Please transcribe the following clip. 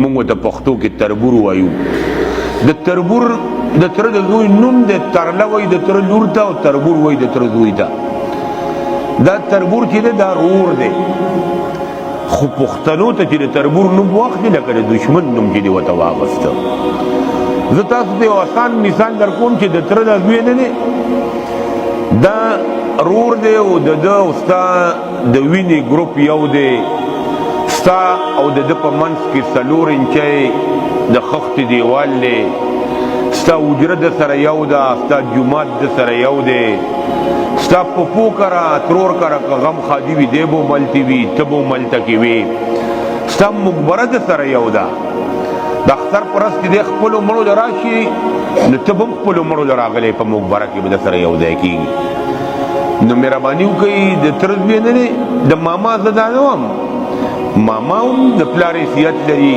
موږ ته پښتو کې تربور وایو. د تربور د تره د زوی نوم د ترله وایي د تره لور ته، او تربور وایي د تره زوی ته. دا تربور چې دی دا رور دی، خو پښتنو ته چې د تربور نوم واخلي لکه د دشمن نوم چې دی ورته واغسته. زه تاسو ته یو آسان مثال در کوم چې د تره د زوی نه دی، دا رور دی او د ده او ستا د وینې ګروپ یو دی، ستا او د ده په منځ کې 4 انچۍ د خښتې دیوال دی، ستا حجره د سره یو ده، ستا جومات د سره یو دی، ستا پپو کرا ترور کرا که غم خادي وي دی به ملتې وي، ته به ملته کې وي، ستا مقبره د سره یو ده. د اختر په ورځ کې دی خپلو مړو له راشي، نو ته به هم خپلو مړو له راغلی په مقبره کې به د سره یو ځای کېږي. نو مهرباني وکړئ د تره زوی نه دی، د ماما زه دا نه وم، ماما هم د پلار حیثیت لري،